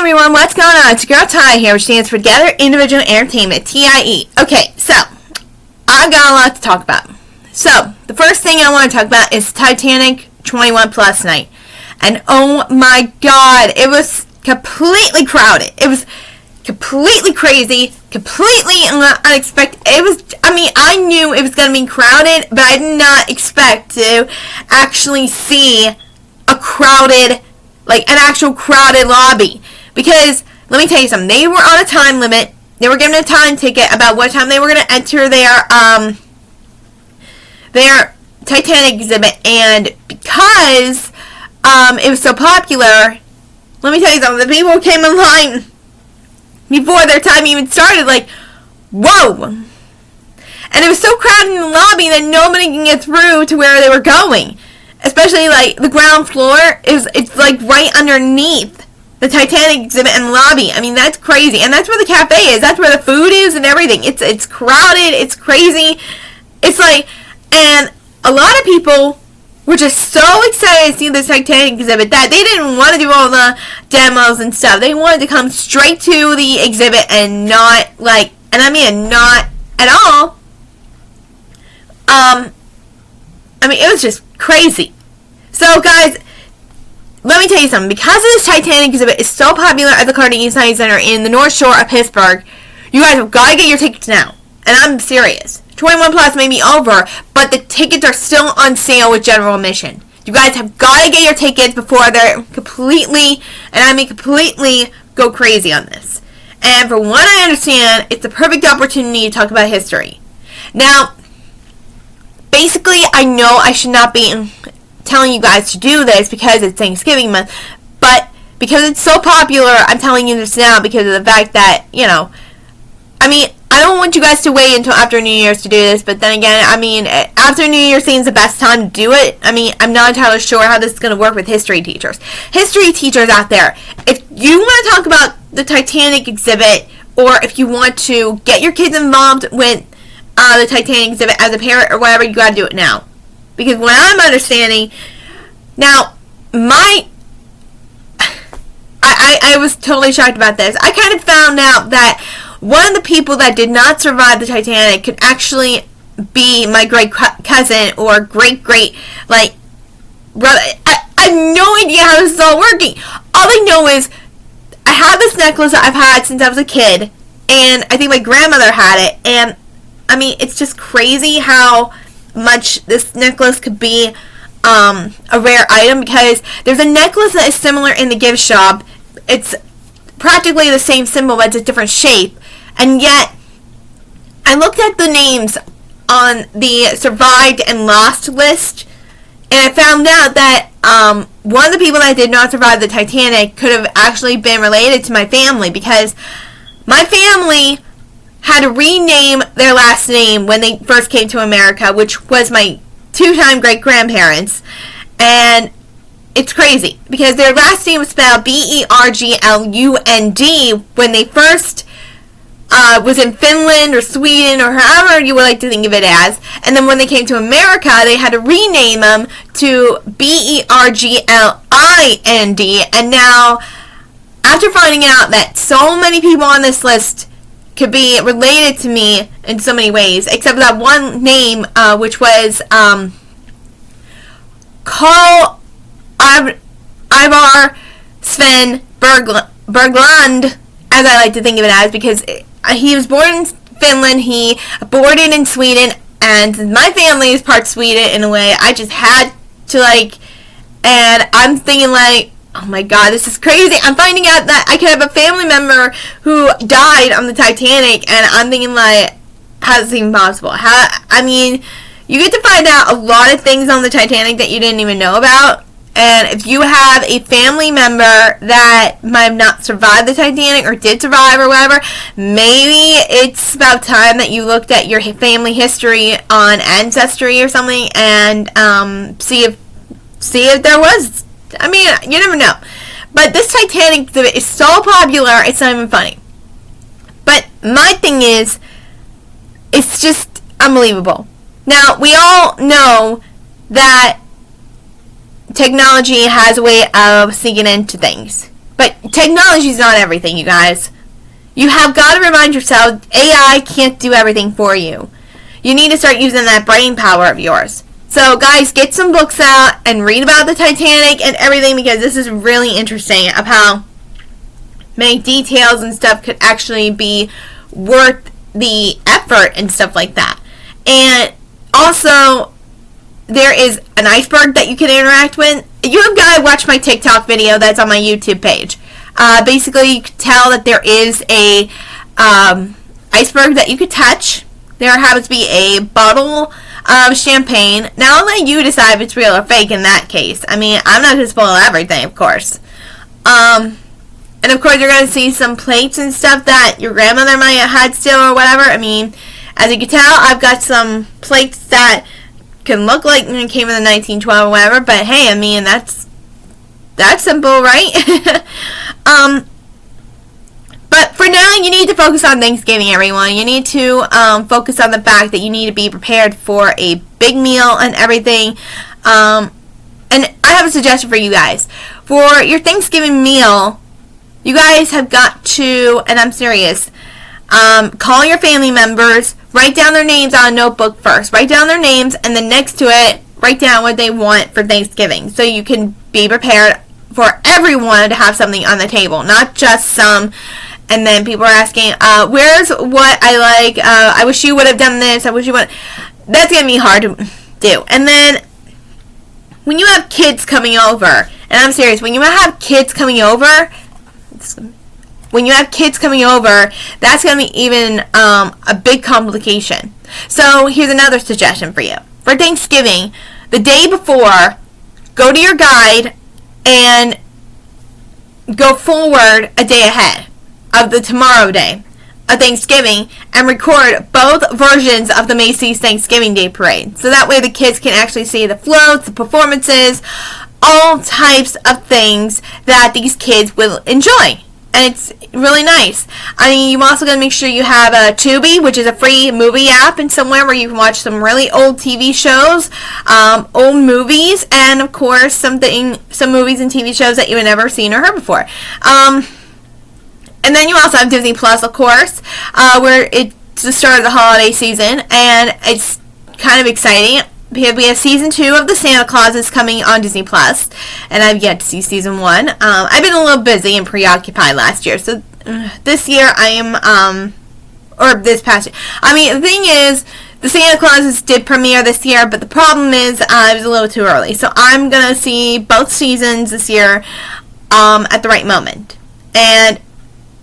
everyone, what's going on? It's your girl T.I.E here, which stands for Together Individual Entertainment, T.I.E. Okay, so, I've got a lot to talk about. So, the first thing I want to talk about is Titanic 21 Plus night. And oh my god, it was completely crowded. It was completely crazy, completely unexpected. I knew it was going to be crowded, but I did not expect to actually see a crowded, like an actual crowded lobby. Because, let me tell you something, they were on a time limit. They were given a time ticket about what time they were going to enter their Titanic exhibit. And because it was so popular, let me tell you something, the people came in line before their time even started, like, whoa! And it was so crowded in the lobby that nobody can get through to where they were going. Especially, like, the ground floor, it's like, right underneath the Titanic exhibit and lobby. I mean, that's crazy. And that's where the cafe is. That's where the food is and everything. It's crowded. It's crazy. It's like, and a lot of people were just so excited to see this Titanic exhibit that they didn't want to do all the demos and stuff. They wanted to come straight to the exhibit and not, like, and I mean not at all. It was just crazy. So, guys, let me tell you something. Because this Titanic exhibit is so popular at the Carnegie Science Center in the North Shore of Pittsburgh, you guys have got to get your tickets now. And I'm serious. 21 Plus may be over, but the tickets are still on sale with general admission. You guys have got to get your tickets before they're completely, and I mean completely, go crazy on this. And from what I understand, it's the perfect opportunity to talk about history. Now, basically, I know I should not be telling you guys to do this because it's Thanksgiving month, but because it's so popular, I'm telling you this now because of the fact that, I don't want you guys to wait until after New Year's to do this, but then again, after New Year's seems the best time to do it. I'm not entirely sure how this is going to work with history teachers. History teachers out there, if you want to talk about the Titanic exhibit, or if you want to get your kids involved with the Titanic exhibit as a parent or whatever, you got to do it now. Because what I'm understanding, now, I was totally shocked about this. I kind of found out that one of the people that did not survive the Titanic could actually be my great cousin or great, like, brother. I have no idea how this is all working. All I know is I have this necklace that I've had since I was a kid, and I think my grandmother had it, and, it's just crazy how much this necklace could be a rare item, because there's a necklace that is similar in the gift shop. It's practically the same symbol, but it's a different shape. And yet, I looked at the names on the survived and lost list, and I found out that one of the people that did not survive the Titanic could have actually been related to my family, because my family had to rename their last name when they first came to America, which was my two-time great-grandparents. And it's crazy, because their last name was spelled Berglund when they first was in Finland or Sweden or however you would like to think of it as. And then when they came to America, they had to rename them to Berglind. And now, after finding out that so many people on this list could be related to me in so many ways, except for that one name, which was Carl Ivar Sven Berglund, as I like to think of it as, because he was born in Finland, he aborted in Sweden, and my family is part Sweden in a way. I just had to, and I'm thinking, oh my god, this is crazy. I'm finding out that I could have a family member who died on the Titanic, and I'm thinking, how is this even possible? You get to find out a lot of things on the Titanic that you didn't even know about. And if you have a family member that might have not survived the Titanic or did survive or whatever, maybe it's about time that you looked at your family history on Ancestry or something and see if there was. You never know. But this Titanic exhibit is so popular, it's not even funny. But my thing is, it's just unbelievable. Now, we all know that technology has a way of sneaking into things. But technology is not everything, you guys. You have got to remind yourself, AI can't do everything for you. You need to start using that brain power of yours. So, guys, get some books out and read about the Titanic and everything, because this is really interesting of how many details and stuff could actually be worth the effort and stuff like that. And also, there is an iceberg that you can interact with. You have got to watch my TikTok video that's on my YouTube page. Basically, you can tell that there is a iceberg that you could touch. There happens to be a bottle of champagne. Now, I'll let you decide if it's real or fake in that case. I mean, I'm not going to spoil everything, of course. And of course, you're going to see some plates and stuff that your grandmother might have had still or whatever. I mean, as you can tell, I've got some plates that can look like it came in the 1912 or whatever. But hey, I mean, that's simple, right? But for now, you need to focus on Thanksgiving, everyone. You need to focus on the fact that you need to be prepared for a big meal and everything. And I have a suggestion for you guys. For your Thanksgiving meal, you guys have got to, and I'm serious, call your family members, write down their names on a notebook first. Write down their names, and then next to it, write down what they want for Thanksgiving. So you can be prepared for everyone to have something on the table, not just some. And then people are asking, where's what I like? I wish you would have done this. I wish you would. That's going to be hard to do. And then when you have kids coming over, and I'm serious, when you have kids coming over, that's going to be even a big complication. So here's another suggestion for you. For Thanksgiving, the day before, go to your guide and go forward a day ahead of the tomorrow day of Thanksgiving and record both versions of the Macy's Thanksgiving Day Parade. So that way the kids can actually see the floats, the performances, all types of things that these kids will enjoy. And it's really nice. I mean, you also got to make sure you have a Tubi, which is a free movie app, and somewhere where you can watch some really old TV shows, old movies, and of course some movies and TV shows that you have never seen or heard before. And then you also have Disney Plus, of course, where it's the start of the holiday season, and it's kind of exciting. We have season 2 of the Santa Clauses coming on Disney Plus, and I've yet to see season 1. I've been a little busy and preoccupied last year, so this year I am, or this past year. I mean, the thing is, the Santa Clauses did premiere this year, but the problem is it was a little too early. So I'm going to see both seasons this year at the right moment. And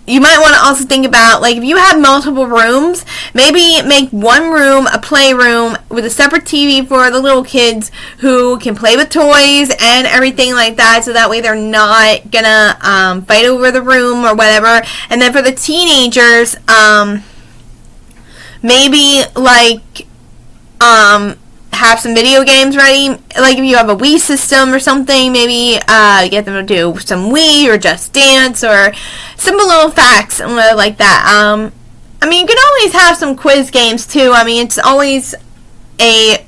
you might want to also think about, like, if you have multiple rooms, maybe make one room a playroom with a separate TV for the little kids who can play with toys and everything like that, so that way they're not gonna fight over the room or whatever. And then for the teenagers, maybe like have some video games ready. Like if you have a Wii system or something, maybe get them to do some Wii or Just Dance or simple little facts and like that. I mean, you can always have some quiz games too. I mean, it's always a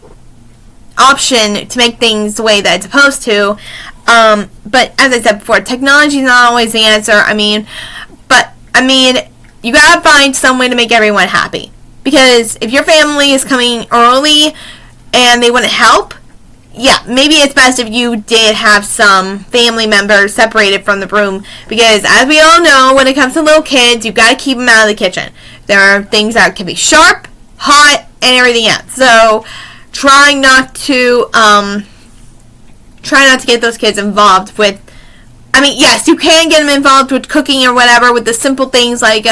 option to make things the way that it's supposed to. But as I said before, technology is not always the answer. I mean, you gotta find some way to make everyone happy. Because if your family is coming early and they want to help, yeah, maybe it's best if you did have some family members separated from the room. Because as we all know, when it comes to little kids, you've got to keep them out of the kitchen. There are things that can be sharp, hot, and everything else. So try not to get those kids involved with. I mean, yes, you can get them involved with cooking or whatever, with the simple things like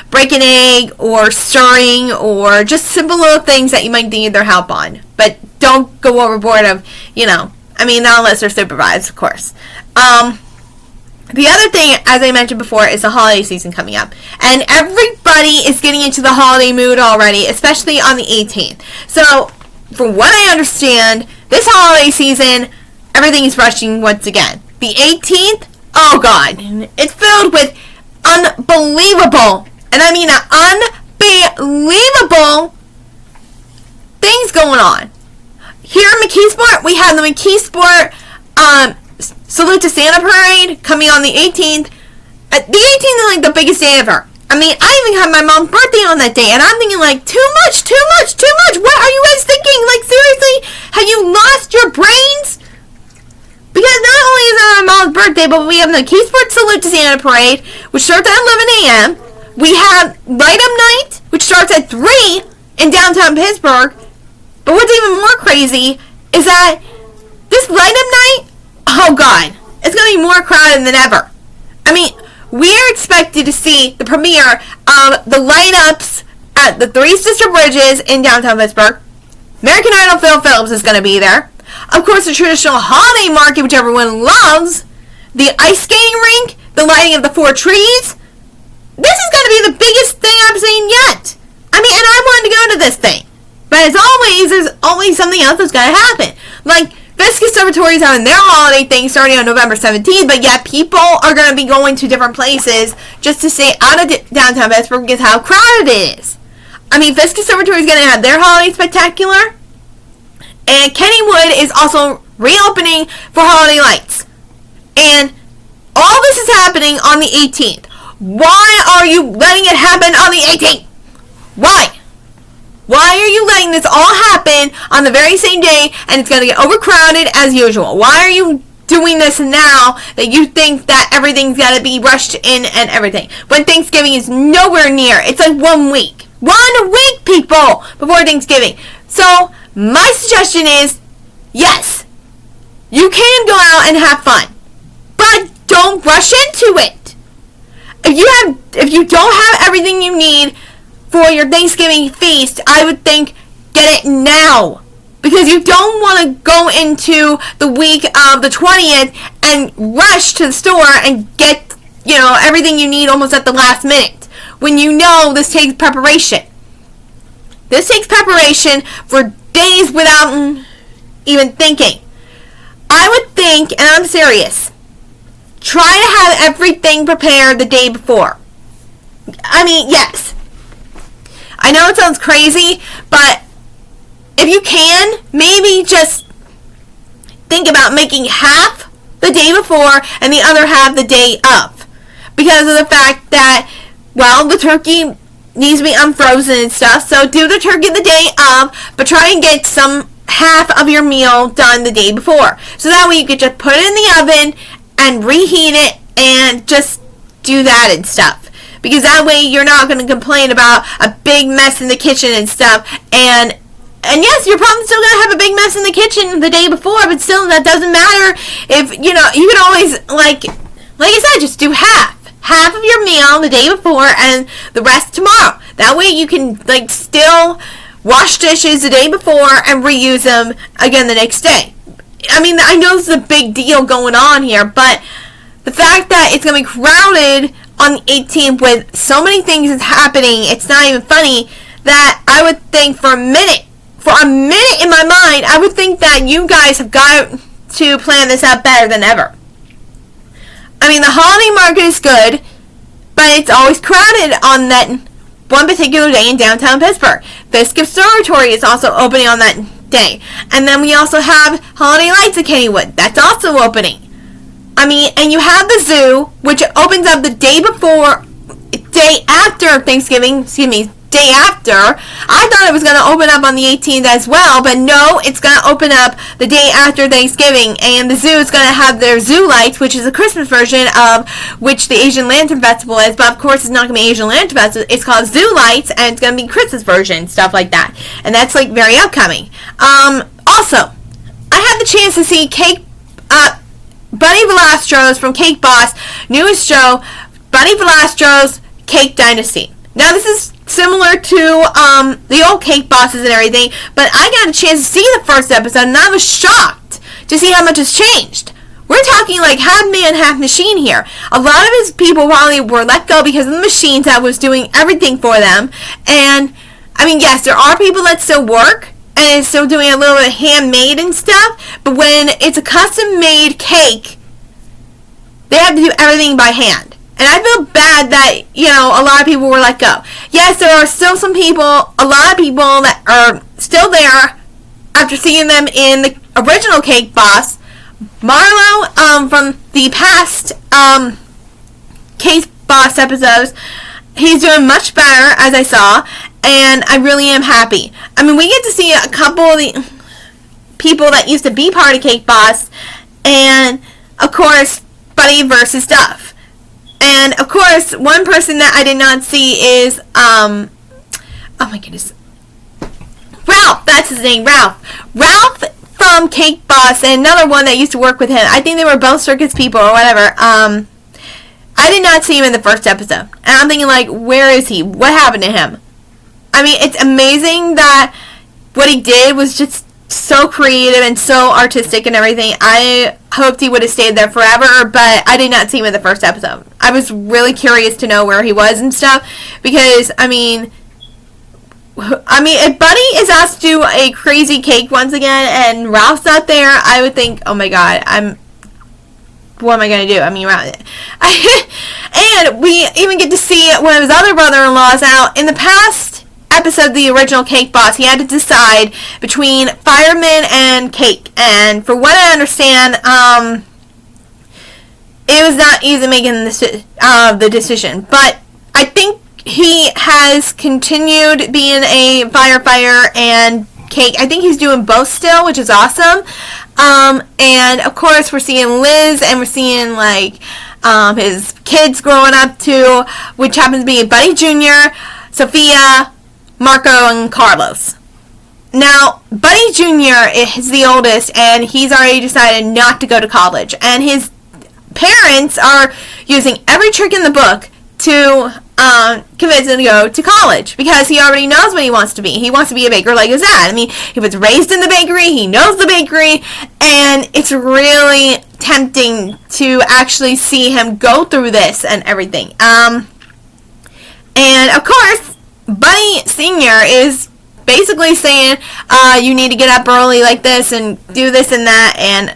break an egg or stirring or just simple little things that you might need their help on. But don't go overboard of, not unless they're supervised, of course. The other thing, as I mentioned before, is the holiday season coming up. And everybody is getting into the holiday mood already, especially on the 18th. So, from what I understand, this holiday season, everything is rushing once again. The 18th, oh God, it's filled with unbelievable, and I mean unbelievable things going on. Here in McKeesport, we have the McKeesport Salute to Santa parade coming on the 18th. The 18th is like the biggest day ever. I mean, I even had my mom's birthday on that day, and I'm thinking like, too much. What are you guys thinking? Like, seriously? Have you lost your brains? Because not only is it my mom's birthday, but we have the Keysport Salute to Santa parade, which starts at 11 a.m. We have Light Up Night, which starts at 3 in downtown Pittsburgh. But what's even more crazy is that this Light Up Night, oh God, it's going to be more crowded than ever. I mean, we're expected to see the premiere of the light-ups at the Three Sister Bridges in downtown Pittsburgh. American Idol Phil Phillips is going to be there. Of course, the traditional holiday market, which everyone loves. The ice skating rink. The lighting of the 4 trees. This is going to be the biggest thing I've seen yet. I mean, and I wanted to go to this thing. But as always, there's always something else that's going to happen. Like, Fisk Conservatory is having their holiday thing starting on November 17th, but yet people are going to be going to different places just to stay out of downtown Pittsburgh because how crowded it is. I mean, Fisk Conservatory is going to have their holiday spectacular, and Kennywood is also reopening for holiday lights. And all this is happening on the 18th. Why are you letting it happen on the 18th? Why? Why are you letting this all happen on the very same day and it's going to get overcrowded as usual? Why are you doing this now that you think that everything's got to be rushed in and everything? When Thanksgiving is nowhere near. It's like 1 week. 1 week, people, before Thanksgiving. So, my suggestion is, yes, you can go out and have fun. But don't rush into it. If you don't have everything you need for your Thanksgiving feast, I would think get it now. Because you don't want to go into the week of the 20th and rush to the store and get, everything you need almost at the last minute. When you know this takes preparation. This takes preparation for days without even thinking. I would think, and I'm serious, try to have everything prepared the day before. I mean, yes. I know it sounds crazy, but if you can, maybe just think about making half the day before and the other half the day of. Because of the fact that, well, the turkey needs to be unfrozen and stuff, so do the turkey the day of, but try and get some half of your meal done the day before. So that way you could just put it in the oven and reheat it and just do that and stuff. Because that way you're not going to complain about a big mess in the kitchen and stuff. And yes, you're probably still going to have a big mess in the kitchen the day before, but still that doesn't matter. If, you can always, like I said, just do half of your meal the day before and the rest tomorrow. That way you can, still wash dishes the day before and reuse them again the next day. I mean, I know this is a big deal going on here, but the fact that it's going to be crowded on the 18th with so many things happening, it's not even funny, that I would think for a minute in my mind, I would think that you guys have got to plan this out better than ever. I mean, the holiday market is good, but it's always crowded on that one particular day in downtown Pittsburgh. Fisk Conservatory is also opening on that day. And then we also have Holiday Lights at Kennywood. That's also opening. I mean, and you have the zoo, which opens up the day after Thanksgiving, day after. I thought it was going to open up on the 18th as well, but no, it's going to open up the day after Thanksgiving, and the zoo is going to have their Zoo Lights, which is a Christmas version of which the Asian Lantern Festival is, but of course it's not going to be Asian Lantern Festival, it's called Zoo Lights, and it's going to be Christmas version, stuff like that, and that's very upcoming. Also, I had the chance to see Bunny Velastro's from Cake Boss, newest show, Bunny Velastro's Cake Dynasty. Now this is similar to the old Cake Bosses and everything, but I got a chance to see the first episode and I was shocked to see how much has changed. We're talking like half man, half machine here. A lot of his people probably were let go because of the machines that was doing everything for them. And, I mean, yes, there are people that still work and still doing a little bit of handmade and stuff, but when it's a custom-made cake, they have to do everything by hand. And I feel bad that, a lot of people were let go. Yes, there are still a lot of people that are still there after seeing them in the original Cake Boss, Marlo, from the past Case Boss episodes, he's doing much better, as I saw, and I really am happy. I mean, we get to see a couple of the people that used to be part of Cake Boss, and, of course, Buddy versus Duff. And, of course, one person that I did not see is, oh my goodness, Ralph, that's his name, Ralph. Ralph from Cake Boss, and another one that used to work with him. I think they were both circus people or whatever. I did not see him in the first episode. And I'm thinking, like, where is he? What happened to him? I mean, it's amazing that what he did was just so creative and so artistic and everything. I hoped he would have stayed there forever, but I did not see him in the first episode. I was really curious to know where he was and stuff, because, I mean, if Buddy is asked to do a crazy cake once again and Ralph's not there, I would think, oh my god, what am I going to do? I mean, and we even get to see one of his other brother-in-laws out. In the past episode, the original Cake Boss, he had to decide between fireman and cake. And for what I understand, it was not easy making the decision. But I think he has continued being a firefighter and cake. I think he's doing both still, which is awesome. And of course we're seeing Liz, and we're seeing like his kids growing up too, which happens to be Buddy Jr., Sophia, Marco, and Carlos. Now, Buddy Jr. is the oldest, and he's already decided not to go to college, and his parents are using every trick in the book to convince him to go to college, because he already knows what he wants to be. He wants to be a baker like his dad. I mean, he was raised in the bakery, he knows the bakery, and it's really tempting to actually see him go through this and everything. And of course, Buddy Sr. is basically saying, you need to get up early like this and do this and that, and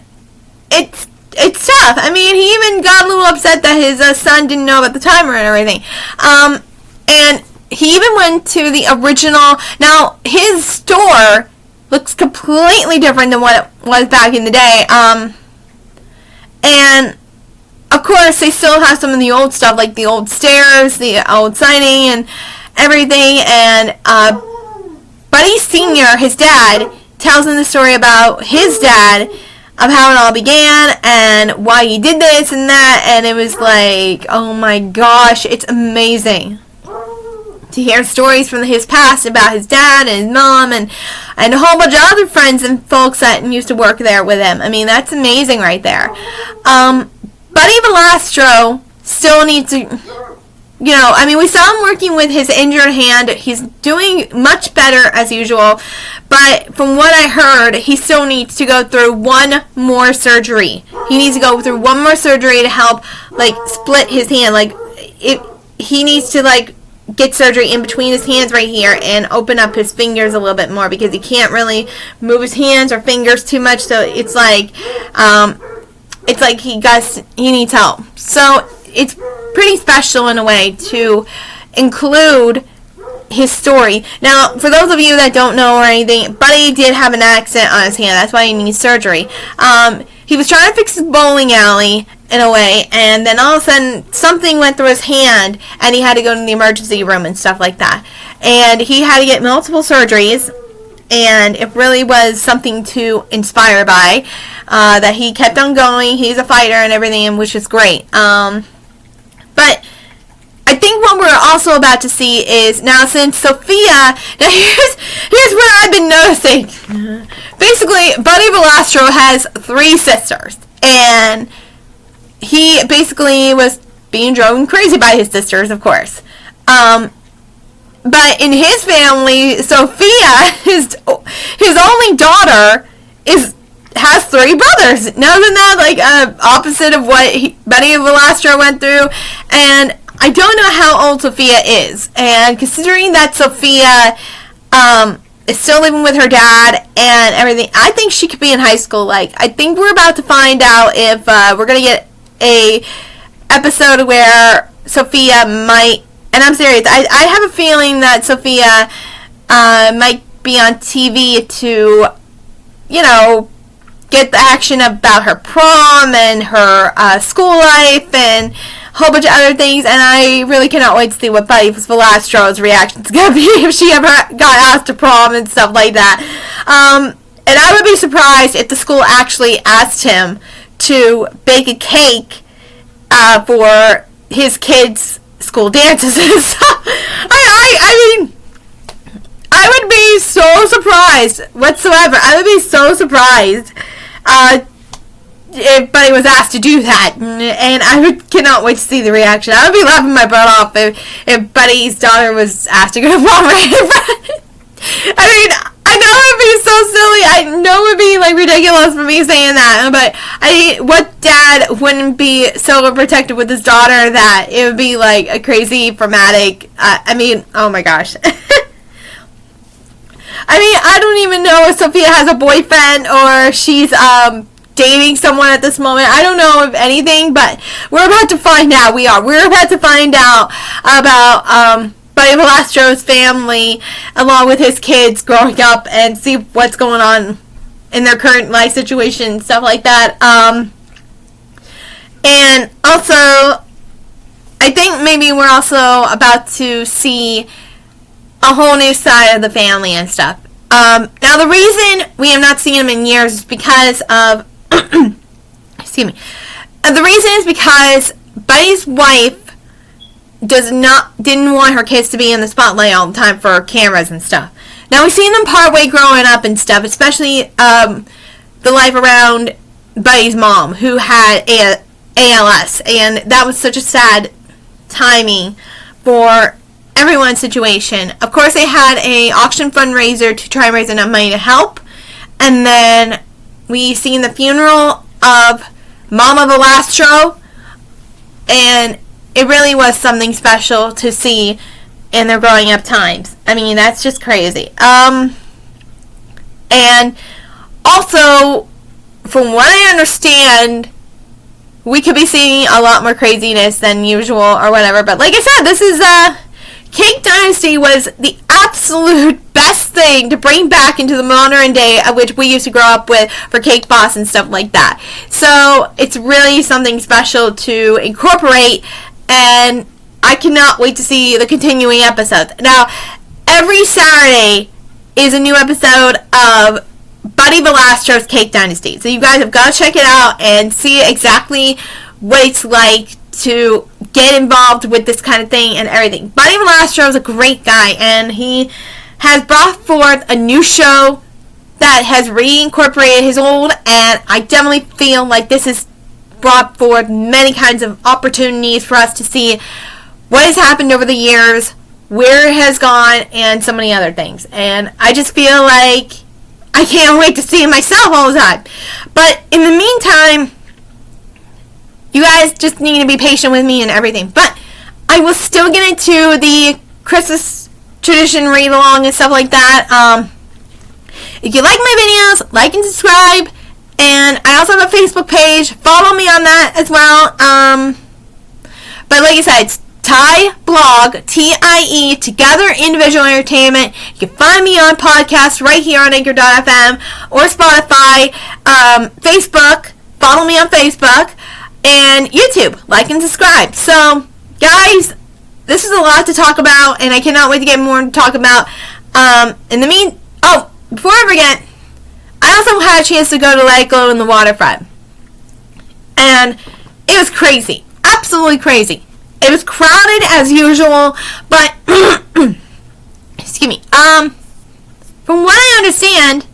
it's tough. I mean, he even got a little upset that his son didn't know about the timer and everything. And he even went to the original. Now, his store looks completely different than what it was back in the day. And, of course, they still have some of the old stuff, like the old stairs, the old siding, and everything. And Buddy Sr., his dad, tells him the story about his dad, of how it all began and why he did this and that, and it was like, oh my gosh, it's amazing to hear stories from his past about his dad and his mom and a whole bunch of other friends and folks that used to work there with him. I mean, that's amazing right there. Buddy Velastro still needs to, I mean, we saw him working with his injured hand. He's doing much better as usual, but from what I heard, he still needs to go through one more surgery. He needs to go through one more surgery to help, split his hand. He needs to, get surgery in between his hands right here and open up his fingers a little bit more, because he can't really move his hands or fingers too much, so it's like he needs help. So it's pretty special in a way to include his story. Now, for those of you that don't know or anything, Buddy did have an accident on his hand. That's why he needs surgery. He was trying to fix his bowling alley in a way, and then all of a sudden something went through his hand, and he had to go to the emergency room and stuff like that. And he had to get multiple surgeries, and it really was something to inspire by, that he kept on going. He's a fighter and everything, which is great. But I think what we're also about to see is, now since Sophia, now here's what I've been noticing. Basically, Buddy Velastro has 3 sisters, and he basically was being driven crazy by his sisters, of course. But in his family, Sophia, his only daughter, has 3 brothers. Now, isn't that opposite of what Buddy Velastro went through? And I don't know how old Sophia is. And considering that Sophia is still living with her dad and everything, I think she could be in high school. I think we're about to find out if we're going to get a episode where Sophia might, and I'm serious, I have a feeling that Sophia might be on TV to, get the action about her prom and her school life and a whole bunch of other things, and I really cannot wait to see what Buddy Velastro's reaction is going to be if she ever got asked to prom and stuff like that. And I would be surprised if the school actually asked him to bake a cake for his kids' school dances and stuff. I mean, I would be so surprised whatsoever. I would be so surprised if Buddy was asked to do that, and I cannot wait to see the reaction. I would be laughing my butt off if Buddy's daughter was asked to go to prom. I mean, I know it would be so silly. I know it would be like ridiculous for me saying that, but what dad wouldn't be so overprotective with his daughter that it would be like a crazy dramatic? I mean, oh my gosh. I mean, I don't even know if Sophia has a boyfriend or she's dating someone at this moment. I don't know of anything, but we're about to find out. We're about to find out about Buddy Velastro's family along with his kids growing up and see what's going on in their current life situation, stuff like that. And also, I think maybe we're also about to see a whole new side of the family and stuff. Now, the reason we have not seen him in years is because of excuse me. The reason is because Buddy's wife didn't want her kids to be in the spotlight all the time for cameras and stuff. Now, we've seen them part way growing up and stuff, especially the life around Buddy's mom, who had ALS, and that was such a sad timing for everyone's situation. Of course, they had a auction fundraiser to try and raise enough money to help, and then we seen the funeral of Mama Velastro, and it really was something special to see in their growing up times. I mean, that's just crazy. And also, from what I understand, we could be seeing a lot more craziness than usual or whatever. But like I said, this is Cake Dynasty was the absolute best thing to bring back into the modern day of which we used to grow up with for Cake Boss and stuff like that. So it's really something special to incorporate, and I cannot wait to see the continuing episodes. Now, every Saturday is a new episode of Buddy Velastro's Cake Dynasty. So you guys have got to check it out and see exactly what it's like to get involved with this kind of thing and everything. Buddy Velastro is a great guy, and he has brought forth a new show that has reincorporated his old, and I definitely feel like this has brought forward many kinds of opportunities for us to see what has happened over the years, where it has gone, and so many other things. And I just feel like I can't wait to see it myself all the time. But in the meantime, you guys just need to be patient with me and everything. But I will still get into the Christmas tradition read-along and stuff like that. If you like my videos, like and subscribe. And I also have a Facebook page. Follow me on that as well. But like I said, it's T.I.E blog, T.I.E, Together Individual Entertainment. You can find me on podcasts right here on Anchor.fm or Spotify, Facebook. Follow me on Facebook. And YouTube. Like and subscribe. So, guys, this is a lot to talk about, and I cannot wait to get more to talk about. Before I forget, I also had a chance to go to Let It Go in the waterfront. And it was crazy. Absolutely crazy. It was crowded as usual, but excuse me. From what I understand,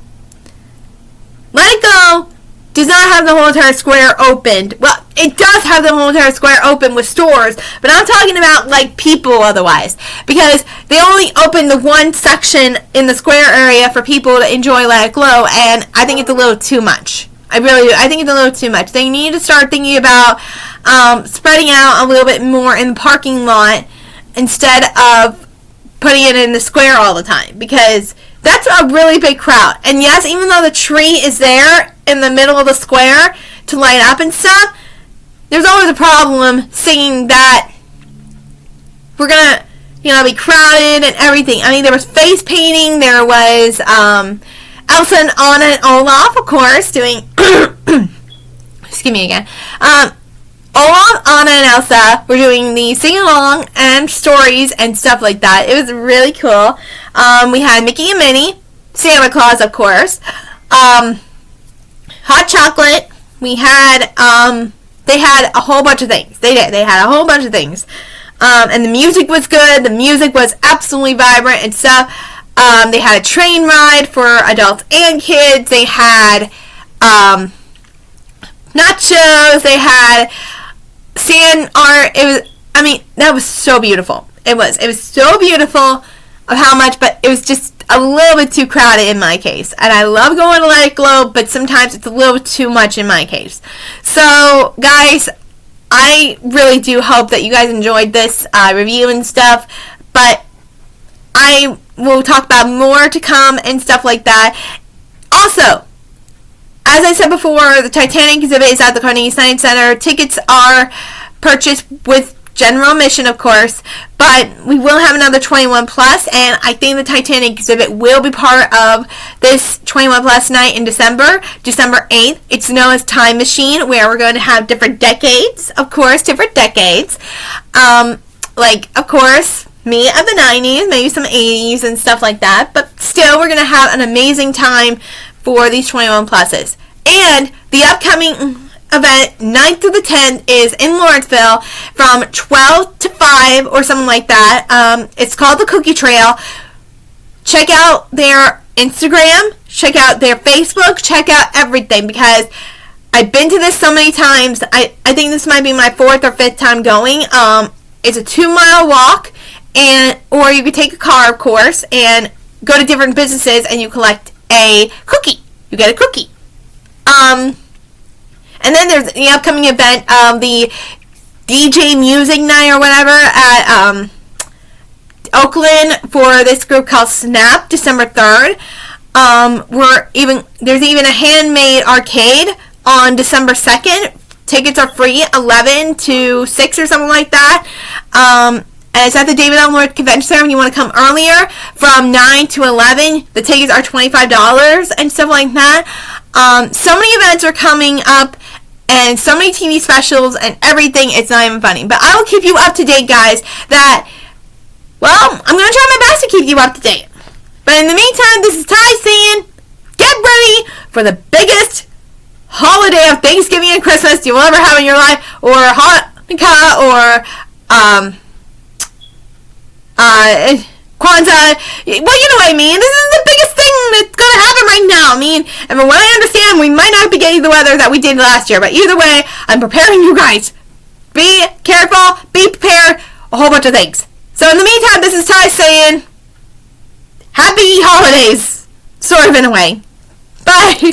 Let It Go does not have the whole entire square opened. Well, it does have the whole entire square open with stores, but I'm talking about like people otherwise, because they only opened the one section in the square area for people to enjoy Let It Glow, and I think it's a little too much. I really do. I think it's a little too much. They need to start thinking about spreading out a little bit more in the parking lot instead of putting it in the square all the time, because that's a really big crowd. And yes, even though the tree is there in the middle of the square to light up and stuff, there's always a problem seeing that we're gonna, be crowded and everything. I mean, there was face painting, there was Elsa and Anna and Olaf, of course, doing, excuse me again, Olaf, Anna, and Elsa were doing the sing-along and stories and stuff like that. It was really cool. We had Mickey and Minnie, Santa Claus, of course, hot chocolate. We had, they had a whole bunch of things. They did. They had a whole bunch of things. And the music was good. The music was absolutely vibrant and stuff. They had a train ride for adults and kids. They had nachos. They had sand art. It was, I mean, that was so beautiful. It was so beautiful of how much, but it was just a little bit too crowded in my case. And I love going to Let It Glow, but sometimes it's a little too much in my case. So, guys, I really do hope that you guys enjoyed this review and stuff, but I will talk about more to come and stuff like that. Also, as I said before, the Titanic exhibit is at the Carnegie Science Center. Tickets are purchased with general admission, of course, but we will have another 21 plus, and I think the Titanic exhibit will be part of this 21 plus night in December 8th. It's known as Time Machine, where we're going to have different decades, of course, like, of course, me of the 90s, maybe some 80s and stuff like that, but still, we're going to have an amazing time for these 21 pluses. And the upcoming event, 9th through the 10th, is in Lawrenceville from 12 to 5 or something like that. It's called the Cookie Trail. Check out their Instagram, check out their Facebook, check out everything, because I've been to this so many times. I think this might be my 4th or 5th time going. It's a 2-mile walk, or you could take a car, of course, and go to different businesses and you collect a cookie. You get a cookie. And then there's the upcoming event, the DJ Music Night or whatever at Oakland for this group called Snap, December 3rd. There's even a handmade arcade on December 2nd. Tickets are free, 11 to 6 or something like that. And it's at the David L. North Convention Center. If you want to come earlier, from 9 to 11, the tickets are $25 and stuff like that. So many events are coming up, and so many TV specials and everything, it's not even funny. But I will keep you up to date, guys, I'm going to try my best to keep you up to date. But in the meantime, this is Ty saying, get ready for the biggest holiday of Thanksgiving and Christmas you will ever have in your life, or Hanukkah, or Kwanzaa. Well, you know what I mean. This is the biggest thing that's going to happen right now. I mean, and from what I understand, we might not be getting the weather that we did last year, but either way, I'm preparing you guys. Be careful, be prepared, a whole bunch of things. So in the meantime, this is Ty saying, happy holidays, sort of in a way. Bye.